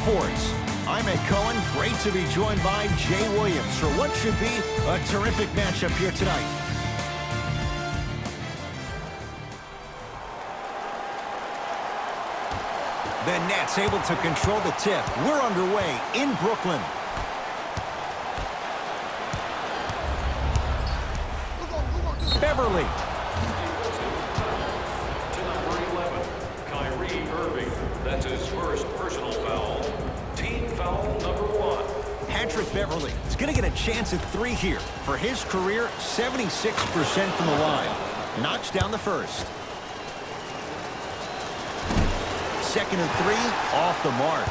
Sports. I'm Ed Cohen. Great to be joined by Jay Williams for what should be a terrific matchup here tonight. The Nets able to control the tip. We're underway in Brooklyn. Beverly. That's his first personal foul. Team foul number 1. Patrick Beverly is going to get a chance at 3 here. For his career, 76% from the line. Knocks down the first. Second and 3, off the mark.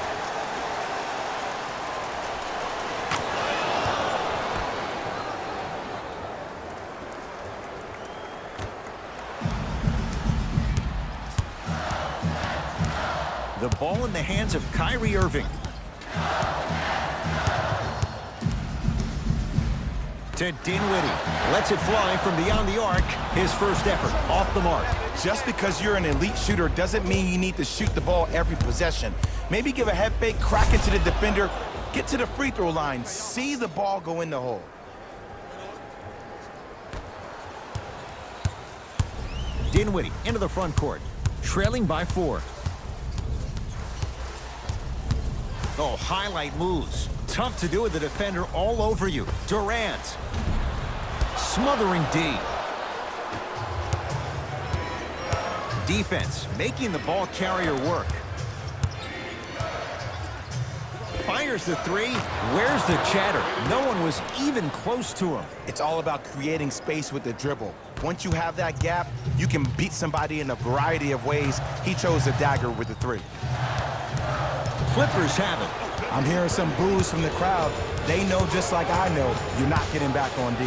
The ball in the hands of Kyrie Irving. To Dinwiddie. Lets it fly from beyond the arc. His first effort off the mark. Just because you're an elite shooter doesn't mean you need to shoot the ball every possession. Maybe give a head fake, crack into the defender, get to the free throw line, see the ball go in the hole. Dinwiddie into the front court. Trailing by 4. Oh, highlight moves. Tough to do with the defender all over you. Durant. Smothering D. Defense making the ball carrier work. Fires the 3. Where's the chatter? No one was even close to him. It's all about creating space with the dribble. Once you have that gap, you can beat somebody in a variety of ways. He chose a dagger with the 3. Clippers have it. I'm hearing some boos from the crowd. They know just like I know, you're not getting back on D.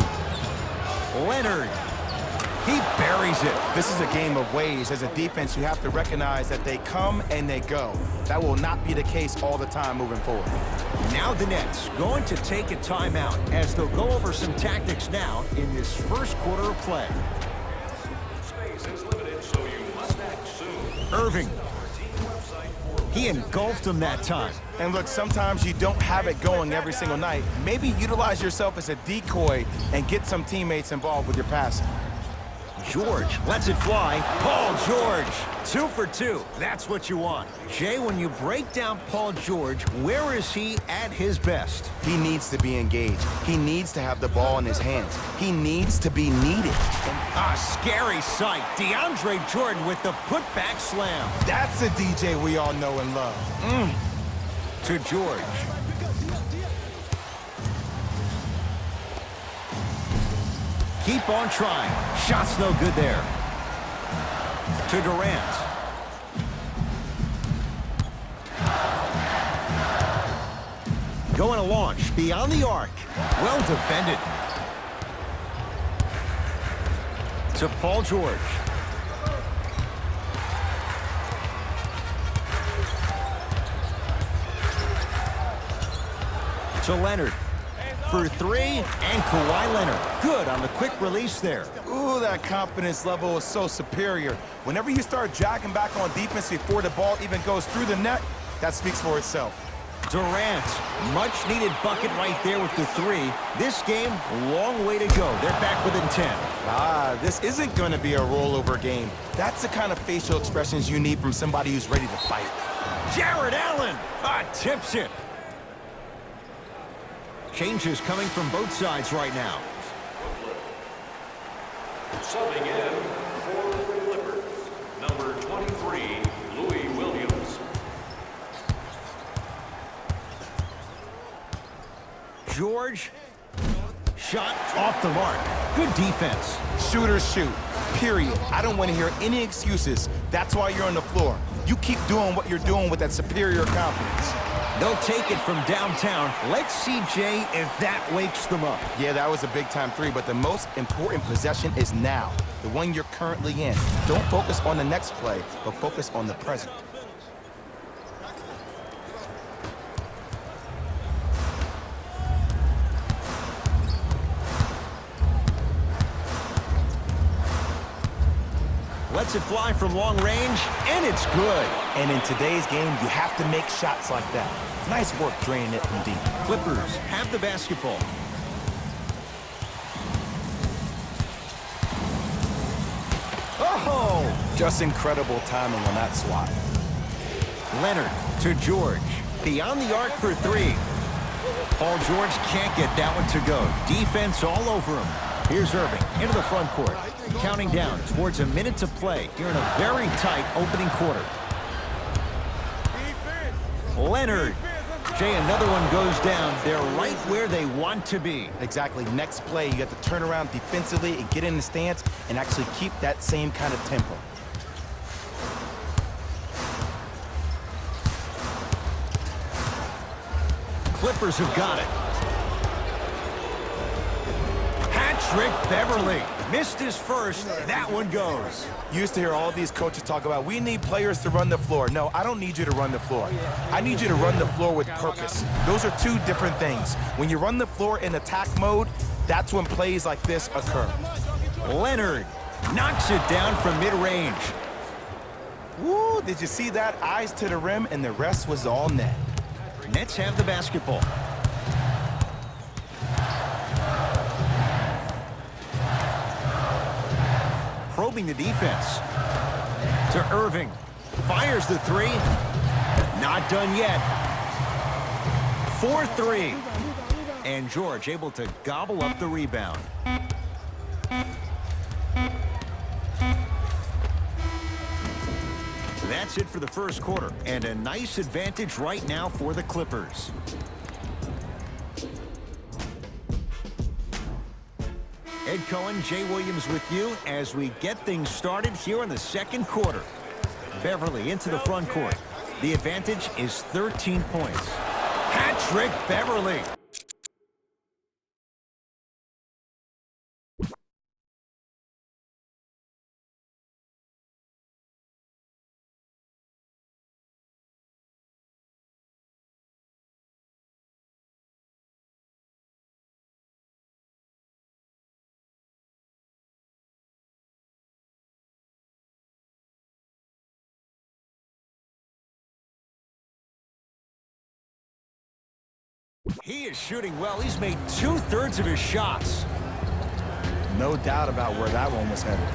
Leonard. He buries it. This is a game of ways. As a defense, you have to recognize that they come and they go. That will not be the case all the time moving forward. Now the Nets going to take a timeout as they'll go over some tactics now in this first quarter of play. Space is limited, so you must act soon. Irving. He engulfed him that time. And look, sometimes you don't have it going every single night. Maybe utilize yourself as a decoy and get some teammates involved with your passing. George lets it fly. Paul George, 2 for 2. That's what you want. Jay, when you break down Paul George, where is he at his best? He needs to be engaged. He needs to have the ball in his hands. He needs to be needed. A scary sight. DeAndre Jordan with the putback slam. That's a DJ we all know and love. To George. Keep on trying. Shot's no good there. To Durant. Going to launch beyond the arc. Well defended. To Paul George. To Leonard. For 3, and Kawhi Leonard. Good on the quick release there. Ooh, that confidence level is so superior. Whenever you start jogging back on defense before the ball even goes through the net, that speaks for itself. Durant, much needed bucket right there with the 3. This game, long way to go. They're back within 10. This isn't going to be a rollover game. That's the kind of facial expressions you need from somebody who's ready to fight. Jared Allen, tips it. Changes coming from both sides right now. Subbing in for the Clippers, number 23, Louis Williams. George, shot off the mark. Good defense. Shooters shoot, period. I don't want to hear any excuses. That's why you're on the floor. You keep doing what you're doing with that superior confidence. They'll take it from downtown. Let's see, Jay, if that wakes them up. Yeah, that was a big-time 3, but the most important possession is now, the one you're currently in. Don't focus on the next play, but focus on the present. Lets it fly from long range, and it's good. And in today's game, you have to make shots like that. Nice work draining it from deep. Clippers have the basketball. Oh! Just incredible timing on that swat. Leonard to George. Beyond the arc for three. Paul George can't get that one to go. Defense all over him. Here's Irving into the front court. Counting down towards a minute to play here in a very tight opening quarter. Leonard. Jay, another one goes down. They're right where they want to be. Exactly. Next play, you got to turn around defensively and get in the stance and actually keep that same kind of tempo. Clippers have got it. Hat trick, Beverly. Missed his first. That one goes. You used to hear all these coaches talk about, we need players to run the floor. No, I don't need you to run the floor. I need you to run the floor with purpose. Those are two different things. When you run the floor in attack mode, that's when plays like this occur. Leonard knocks it down from mid-range. Woo, did you see that? Eyes to the rim, and the rest was all net. Nets have the basketball. Probing the defense. To Irving. Fires the three. Not done yet. 4-3. And George able to gobble up the rebound. That's it for the first quarter, and a nice advantage right now for the Clippers. Ed Cohen, Jay Williams with you as we get things started here in the second quarter. Beverly into the front court. The advantage is 13 points. Hat trick, Beverly. He is shooting well. He's made 2/3 of his shots. No doubt about where that one was headed.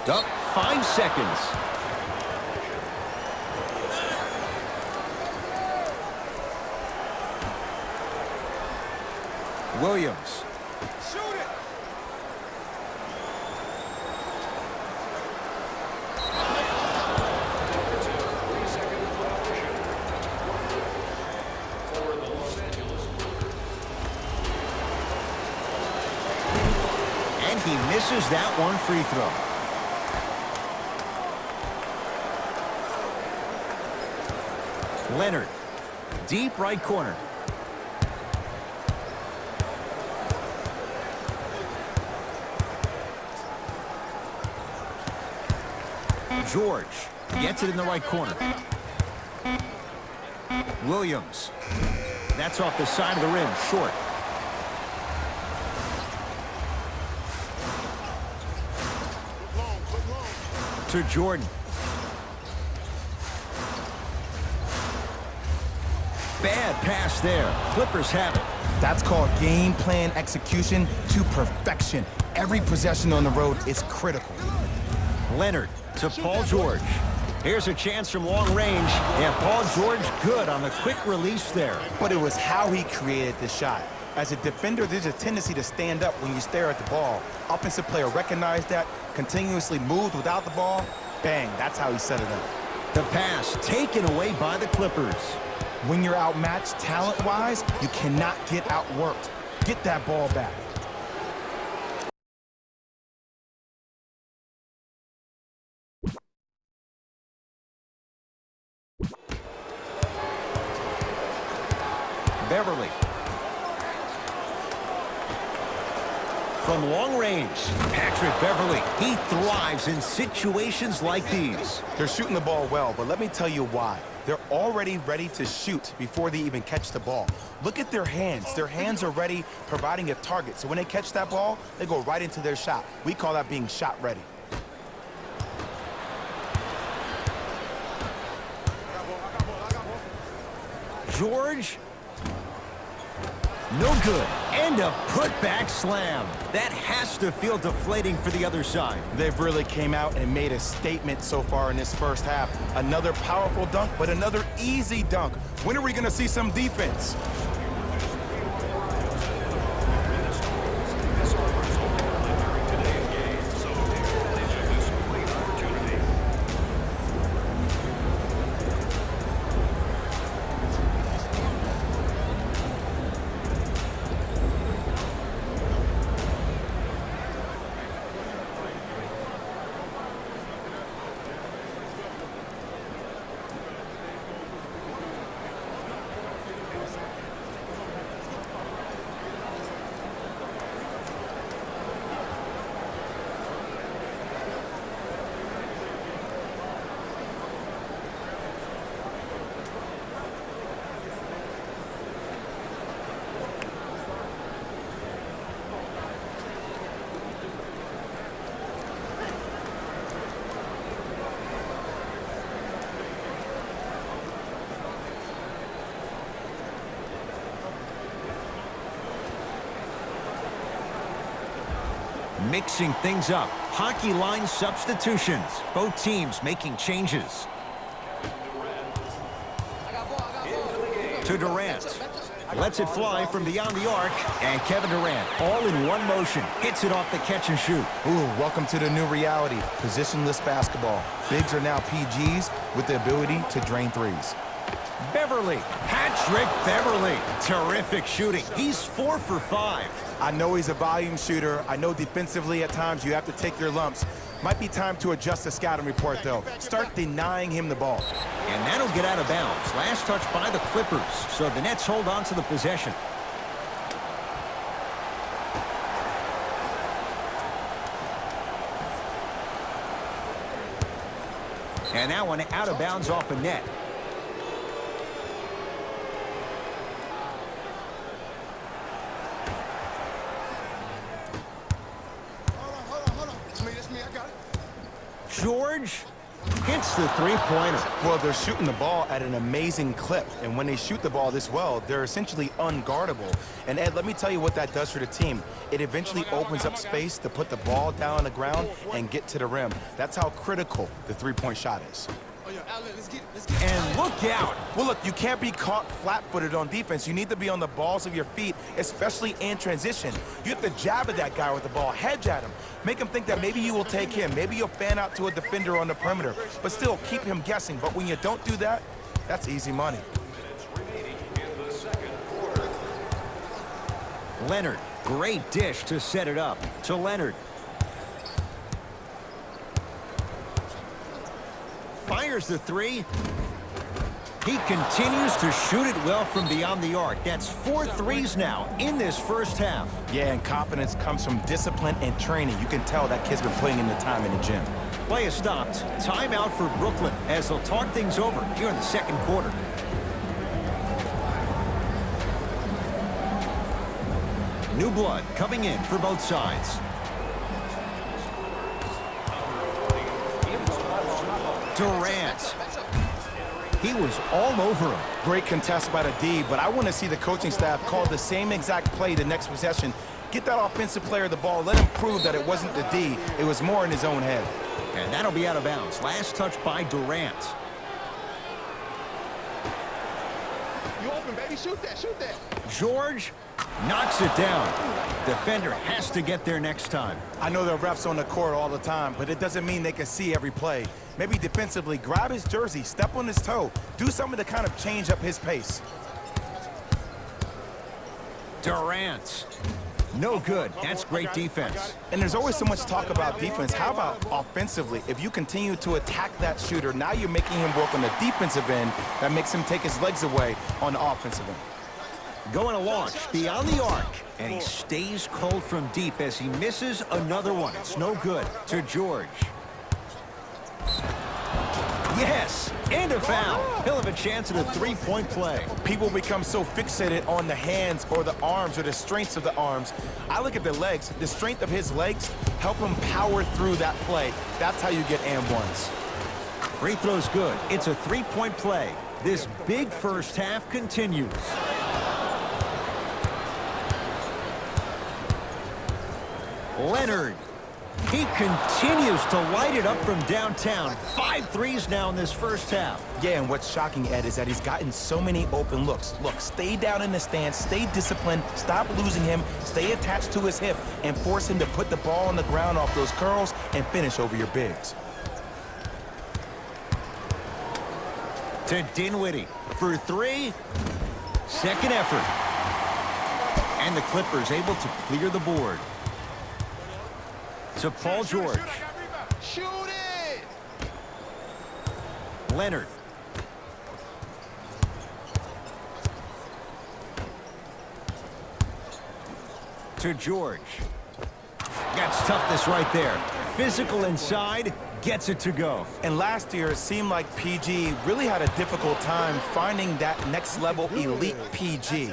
Up 5 seconds. Williams. Shoot it. And he misses that one free throw. Leonard, deep right corner. George gets it in the right corner. Williams. That's off the side of the rim, short. to Jordan. Bad pass there. Clippers have it. That's called game plan execution to perfection. Every possession on the road is critical. Leonard to Paul George. Here's a chance from long range. And Paul George good on the quick release there. But it was how he created the shot. As a defender, there's a tendency to stand up when you stare at the ball. Offensive player recognized that, continuously moved without the ball. Bang, that's how he set it up. The pass taken away by the Clippers. When you're outmatched talent-wise, you cannot get outworked. Get that ball back. Beverly. From long range, Patrick Beverly. He thrives in situations like these. They're shooting the ball well, but let me tell you why. They're already ready to shoot before they even catch the ball. Look at their hands. Their hands are ready, providing a target. So when they catch that ball, they go right into their shot. We call that being shot ready. George. No good. And a putback slam. That has to feel deflating for the other side. They've really came out and made a statement so far in this first half. Another powerful dunk, but another easy dunk. When are we going to see some defense? Mixing things up. Hockey line substitutions. Both teams making changes. To Durant. Lets it fly from beyond the arc. And Kevin Durant, all in one motion, hits it off the catch and shoot. Ooh, welcome to the new reality. Positionless basketball. Bigs are now PGs with the ability to drain threes. Beverly. Patrick Beverly. Terrific shooting. He's 4 for 5. I know he's a volume shooter. I know defensively at times you have to take your lumps. Might be time to adjust the scouting report, though. Start denying him the ball. And that'll get out of bounds. Last touch by the Clippers. So the Nets hold on to the possession. And that one out of bounds off a net. George hits the three-pointer. Well, they're shooting the ball at an amazing clip. And when they shoot the ball this well, they're essentially unguardable. And, Ed, let me tell you what that does for the team. It eventually opens up space to put the ball down on the ground and get to the rim. That's how critical the three-point shot is. And look out. Well, look, you can't be caught flat-footed on defense. You need to be on the balls of your feet, especially in transition. You have to jab at that guy with the ball, hedge at him, make him think that maybe you will take him. Maybe you'll fan out to a defender on the perimeter, but still keep him guessing. But when you don't do that, that's easy money. Leonard, great dish to set it up. To Leonard. Fires the three. He continues to shoot it well from beyond the arc. That's 4 threes now in this first half. Yeah, and confidence comes from discipline and training. You can tell that kid's been putting in the time in the gym. Play is stopped. Timeout for Brooklyn as they'll talk things over here in the second quarter. New blood coming in for both sides. Number 40, Durant. He was all over him. Great contest by the D, but I want to see the coaching staff call the same exact play the next possession. Get that offensive player the ball. Let him prove that it wasn't the D. It was more in his own head. And that'll be out of bounds. Last touch by Durant. You open, baby. Shoot that. Shoot that. George knocks it down. Defender has to get there next time. I know there are refs on the court all the time, but it doesn't mean they can see every play. Maybe defensively, grab his jersey, step on his toe, do something to kind of change up his pace. Durant. No good. That's great defense. And there's always so much talk about defense. How about offensively? If you continue to attack that shooter, now you're making him work on the defensive end. That makes him take his legs away on the offensive end. Going to launch beyond the arc. And he stays cold from deep as he misses another one. It's no good. To George. Yes, and a foul. He'll have a chance at a three-point play. People become so fixated on the hands or the arms or the strengths of the arms. I look at the legs. The strength of his legs help him power through that play. That's how you get and ones. Free throw's good. It's a three-point play. This big first half continues. Leonard. He continues to light it up from downtown. 5 threes now in this first half. Yeah, and what's shocking, Ed, is that he's gotten so many open looks. Look, stay down in the stance, stay disciplined, stop losing him, stay attached to his hip, and force him to put the ball on the ground off those curls and finish over your bigs. To Dinwiddie for 3. Second effort. And the Clippers able to clear the board. To Paul George. Shoot it! Leonard. To George. That's toughness right there. Physical inside, gets it to go. And last year, it seemed like PG really had a difficult time finding that next level elite PG.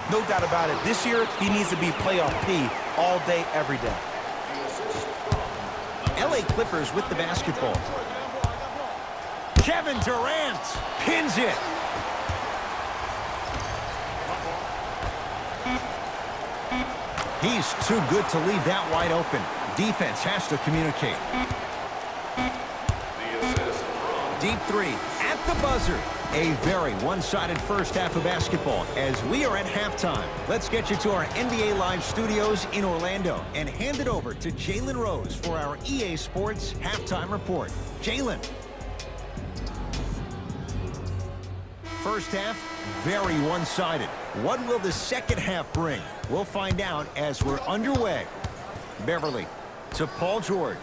No doubt about it, this year, he needs to be playoff P all day, every day. LA Clippers with the basketball. Kevin Durant pins it. He's too good to leave that wide open. Defense has to communicate. Deep 3 at the buzzer. A very one-sided first half of basketball as we are at halftime. Let's get you to our NBA Live studios in Orlando and hand it over to Jalen Rose for our EA Sports Halftime Report. Jalen. First half, very one-sided. What will the second half bring? We'll find out as we're underway. Beverly to Paul George.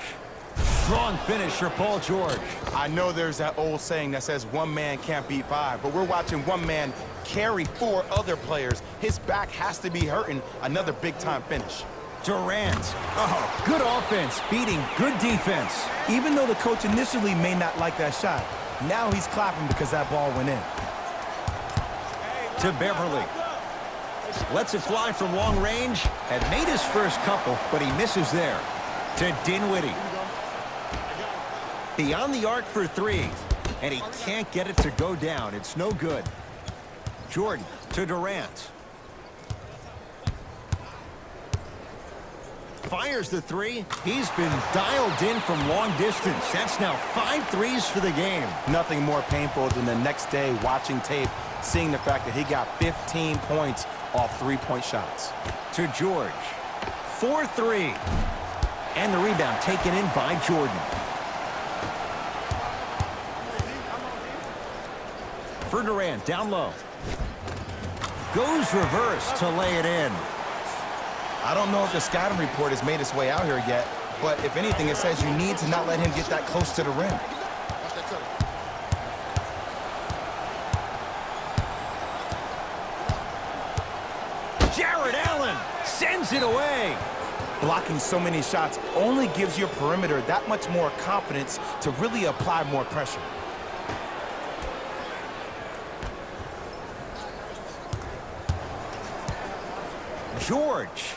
Strong finish for Paul George. I know there's that old saying that says one man can't beat 5, but we're watching one man carry 4 other players. His back has to be hurting. Another big-time finish. Durant. Oh, good offense beating good defense. Even though the coach initially may not like that shot, now he's clapping because that ball went in. To Beverly. Lets it fly from long range. Had made his first couple, but he misses there. To Dinwiddie. Beyond the arc for 3. And he can't get it to go down. It's no good. Jordan to Durant. Fires the 3. He's been dialed in from long distance. That's now 5 threes for the game. Nothing more painful than the next day watching tape, seeing the fact that he got 15 points off 3-point shots. To George. 4-3. And the rebound taken in by Jordan. For Durant, down low. Goes reverse to lay it in. I don't know if the scouting report has made its way out here yet, but if anything, it says you need to not let him get that close to the rim. Jared Allen sends it away. Blocking so many shots only gives your perimeter that much more confidence to really apply more pressure. George.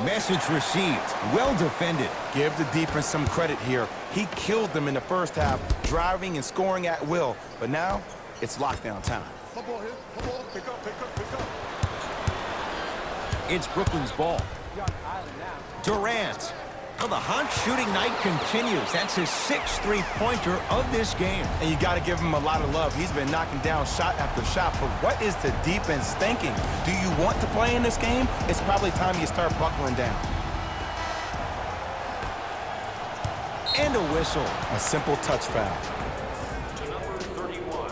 Message received. Well defended. Give the defense some credit here. He killed them in the first half, driving and scoring at will. But now, it's lockdown time. Come on here. Come on. Pick up, pick up, pick up. It's Brooklyn's ball. Durant. Well, the hot shooting night continues. That's his 6th three-pointer of this game. And you got to give him a lot of love. He's been knocking down shot after shot. But what is the defense thinking? Do you want to play in this game? It's probably time you start buckling down. And a whistle. A simple touch foul. To number 31,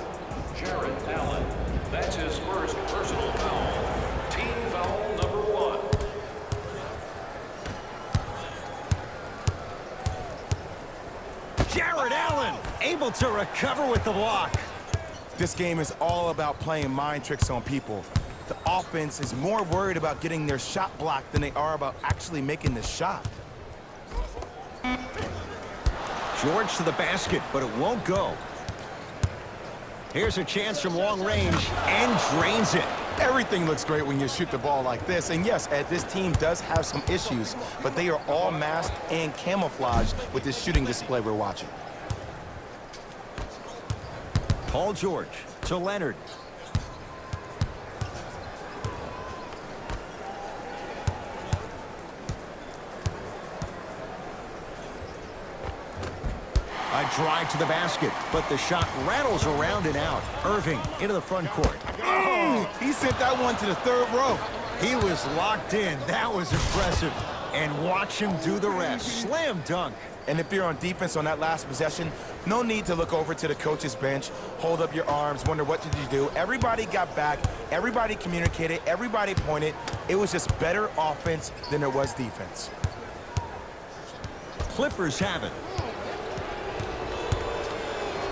Jared Allen. That's his first personal foul. Team foul number 1. Jared Allen able to recover with the block. This game is all about playing mind tricks on people. The offense is more worried about getting their shot blocked than they are about actually making the shot. George to the basket, but it won't go. Here's a chance from long range, and drains it. Everything looks great when you shoot the ball like this. And yes, Ed, this team does have some issues, but they are all masked and camouflaged with this shooting display we're watching. Paul George to Leonard. A drive to the basket, but the shot rattles around and out. Irving into the front court. Oh, he sent that one to the third row. He was locked in. That was impressive. And watch him do the rest. Slam dunk. And if you're on defense on that last possession, no need to look over to the coach's bench, hold up your arms, wonder what did you do. Everybody got back, everybody communicated, everybody pointed. It was just better offense than there was defense. Clippers have it.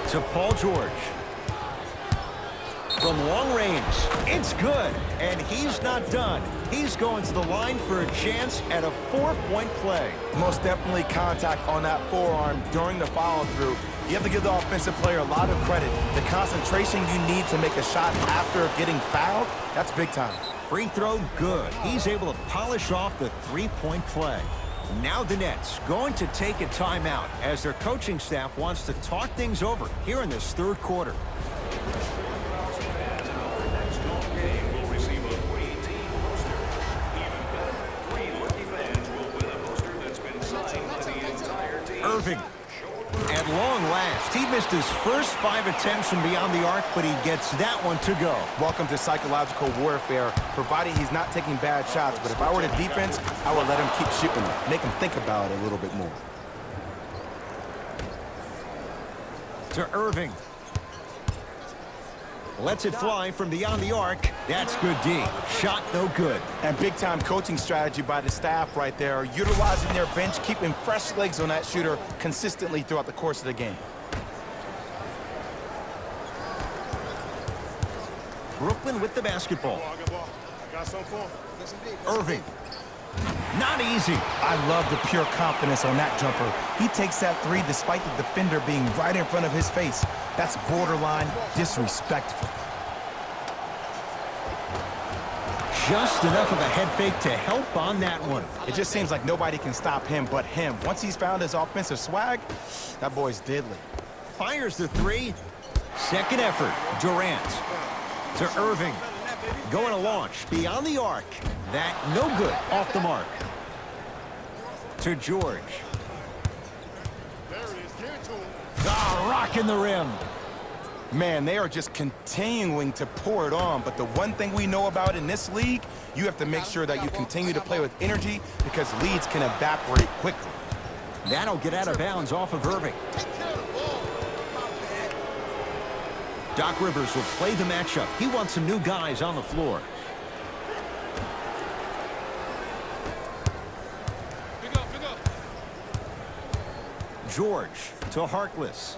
To Paul George. From long range, it's good, and he's not done. He's going to the line for a chance at a 4-point play. Most definitely contact on that forearm during the follow-through. You have to give the offensive player a lot of credit. The concentration you need to make a shot after getting fouled, that's big time. Free throw, good. He's able to polish off the 3-point play. Now the Nets going to take a timeout as their coaching staff wants to talk things over here in this third quarter. Irving. At long last, he missed his first 5 attempts from beyond the arc, but he gets that one to go. Welcome to psychological warfare, provided he's not taking bad shots. But if I were the defense, I would let him keep shooting it, make him think about it a little bit more. To Irving. Lets it fly from beyond the arc. That's good D. Shot no good. And big-time coaching strategy by the staff right there, utilizing their bench, keeping fresh legs on that shooter consistently throughout the course of the game. Brooklyn with the basketball. Got some for him. Irving. Not easy. I love the pure confidence on that jumper. He takes that three despite the defender being right in front of his face. That's borderline disrespectful. Just enough of a head fake to help on that one. It just seems like nobody can stop him but him. Once he's found his offensive swag, that boy's deadly. Fires the three. Second effort. Durant. To Irving. Going to launch beyond the arc. That no good. Off the mark. To George. There it is. Give it to him. Ah, rocking the rim. Man, they are just continuing to pour it on. But the one thing we know about in this league, you have to make sure that you continue to play with energy because leads can evaporate quickly. That'll get out of bounds off of Irving. Doc Rivers will play the matchup. He wants some new guys on the floor. Pick up, pick up. George to Harkless.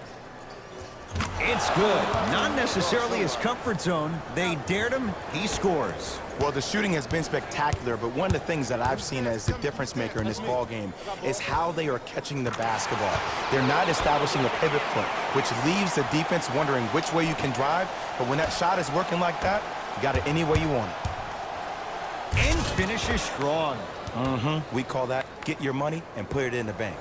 It's good. Not necessarily his comfort zone. They dared him. He scores. Well, the shooting has been spectacular, but one of the things that I've seen as the difference maker in this ball game is how they are catching the basketball. They're not establishing a pivot foot, which leaves the defense wondering which way you can drive. But when that shot is working like that, you got it any way you want it. And finishes strong. We call that get your money and put it in the bank.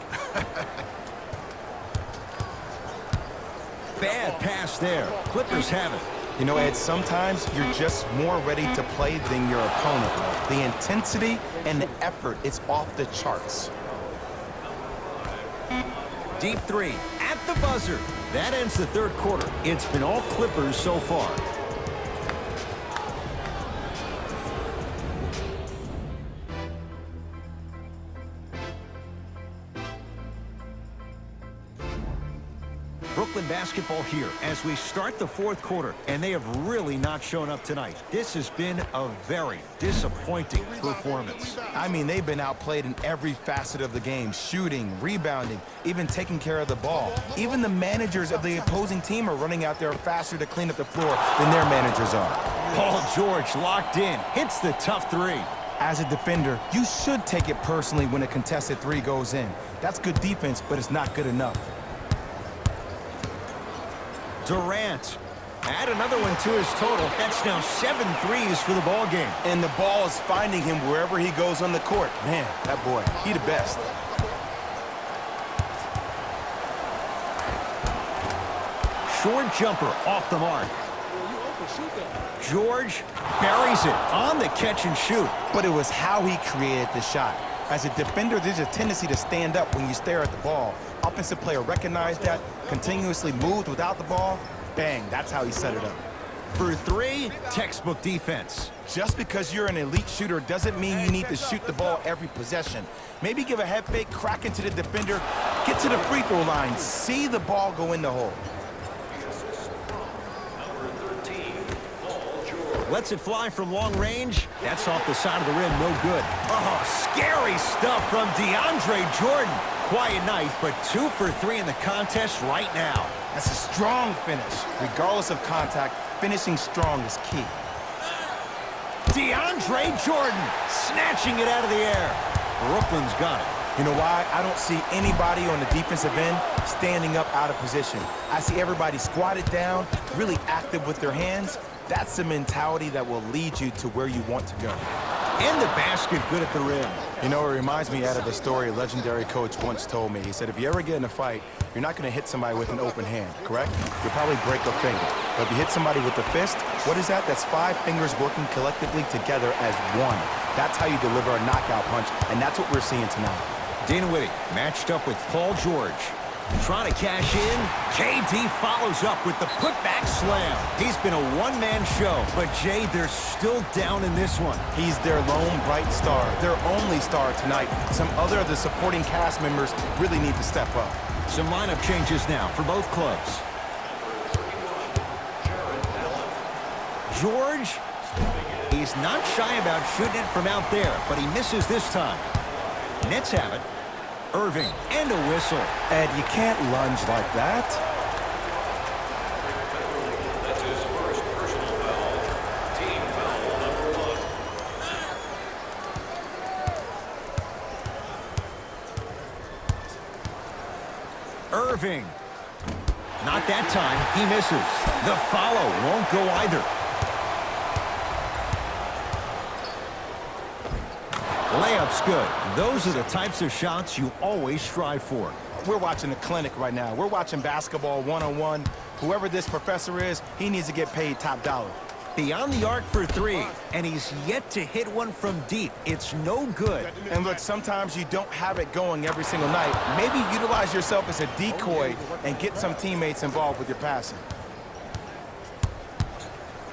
Bad pass there. Clippers have it. You know, Ed, sometimes you're just more ready to play than your opponent. The intensity and the effort is off the charts. Deep three at the buzzer. That ends the third quarter. It's been all Clippers so far. Brooklyn basketball here as we start the fourth quarter, and they have really not shown up tonight. This has been a very disappointing performance. I mean, they've been outplayed in every facet of the game, shooting, rebounding, even taking care of the ball. Even the managers of the opposing team are running out there faster to clean up the floor than their managers are. Paul George locked in, hits the tough three. As a defender, you should take it personally when a contested three goes in. That's good defense, but it's not good enough. Durant, add another one to his total. That's now 7 threes for the ball game. And the ball is finding him wherever he goes on the court. Man, that boy, he the best. Short jumper off the mark. George buries it on the catch and shoot. But it was how he created the shot. As a defender, there's a tendency to stand up when you stare at the ball. Offensive player recognized that, continuously moved without the ball. Bang, that's how he set it up. For three, textbook defense. Just because you're an elite shooter doesn't mean you need to shoot the ball every possession. Maybe give a head fake, crack into the defender, get to the free throw line, see the ball go in the hole. Lets it fly from long range. That's off the side of the rim, no good. Oh, scary stuff from DeAndre Jordan. Quiet night, but 2 for 3 in the contest right now. That's a strong finish. Regardless of contact, finishing strong is key. DeAndre Jordan snatching it out of the air. Brooklyn's got it. You know why? I don't see anybody on the defensive end standing up out of position. I see everybody squatted down, really active with their hands. That's the mentality that will lead you to where you want to go. And the basket good at the rim. You know, it reminds me out of a story a legendary coach once told me. He said, if you ever get in a fight, you're not going to hit somebody with an open hand, correct? You'll probably break a finger. But if you hit somebody with a fist, what is that? That's 5 fingers working collectively together as one. That's how you deliver a knockout punch, and that's what we're seeing tonight. Dana Whitty matched up with Paul George. Trying to cash in. KD follows up with the putback slam. He's been a one-man show, but Jay, they're still down in this one. He's their lone bright star, their only star tonight. Some other of the supporting cast members really need to step up. Some lineup changes now for both clubs. George, he's not shy about shooting it from out there, but he misses this time. Nets have it. Irving, and a whistle. Ed, you can't lunge like that. That's his first personal foul. Team foul number 1. Irving. Not that time. He misses. The follow won't go either. Layup's good. Those are the types of shots you always strive for. We're watching a clinic right now. We're watching basketball one-on-one. Whoever this professor is, he needs to get paid top dollar. Beyond the arc for 3, and he's yet to hit one from deep. It's no good. And look, sometimes you don't have it going every single night. Maybe utilize yourself as a decoy and get some teammates involved with your passing.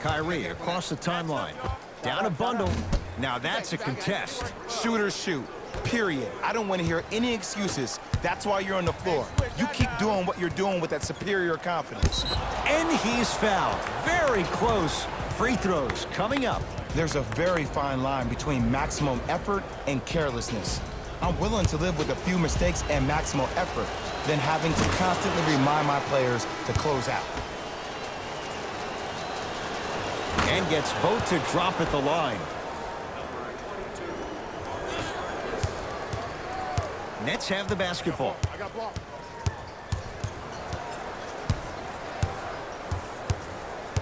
Kyrie across the timeline. Down a bundle. Now that's a contest. Shooters shoot, period. I don't want to hear any excuses. That's why you're on the floor. You keep doing what you're doing with that superior confidence. And he's fouled. Very close. Free throws coming up. There's a very fine line between maximum effort and carelessness. I'm willing to live with a few mistakes and maximal effort than having to constantly remind my players to close out. And gets both to drop at the line. Nets have the basketball. I got blocked.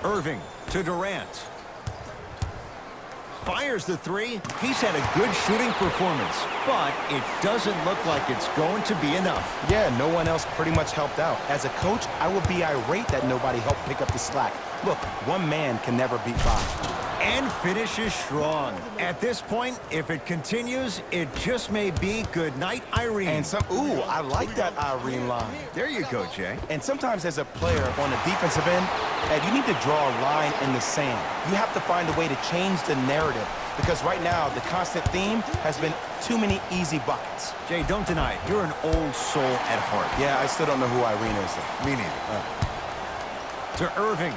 Irving to Durant. Fires the three. He's had a good shooting performance, but it doesn't look like it's going to be enough. Yeah, no one else pretty much helped out. As a coach, I would be irate that nobody helped pick up the slack. Look, one man can never beat five. And finishes strong. At this point, if it continues, it just may be good night, Irene. And ooh, I like that Irene line. There you go, Jay. And sometimes as a player on the defensive end, Ed, you need to draw a line in the sand. You have to find a way to change the narrative, because right now, the constant theme has been too many easy buckets. Jay, don't deny it. You're an old soul at heart. Yeah, I still don't know who Irene is, though. Me neither. To Irving.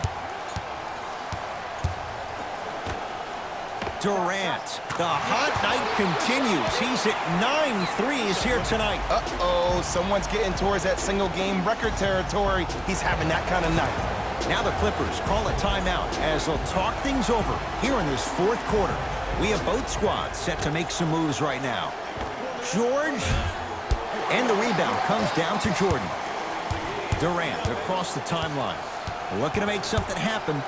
Durant. The hot night continues. He's at 9 threes here tonight. Uh-oh, someone's getting towards that single-game record territory. He's having that kind of night. Now the Clippers call a timeout as they'll talk things over here in this fourth quarter. We have both squads set to make some moves right now. George, and the rebound comes down to Jordan. Durant across the timeline, looking to make something happen.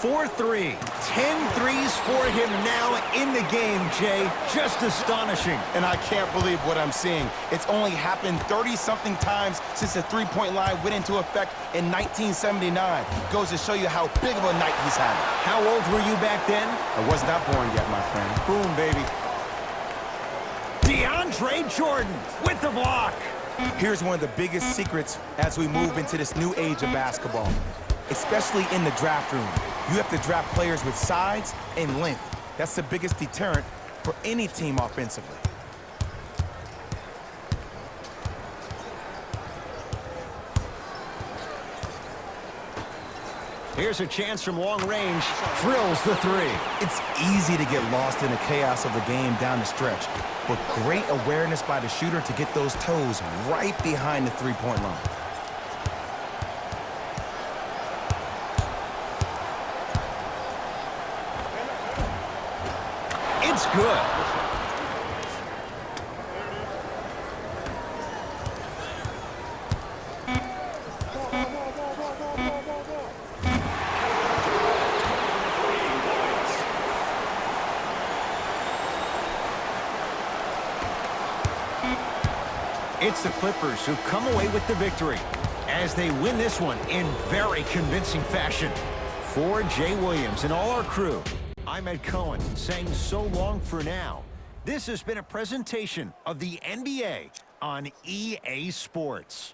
4-3, 10 threes for him now in the game, Jay. Just astonishing. And I can't believe what I'm seeing. It's only happened 30-something times since the three-point line went into effect in 1979. Goes to show you how big of a night he's having. How old were you back then? I was not born yet, my friend. Boom, baby. DeAndre Jordan with the block. Here's one of the biggest secrets as we move into this new age of basketball. Especially in the draft room. You have to draft players with size and length. That's the biggest deterrent for any team offensively. Here's a chance from long range. Drills the three. It's easy to get lost in the chaos of the game down the stretch, but great awareness by the shooter to get those toes right behind the three-point line. It's good. It's the Clippers who come away with the victory as they win this one in very convincing fashion. For Jay Williams and all our crew, I'm Ed Cohen saying so long for now. This has been a presentation of the NBA on EA Sports.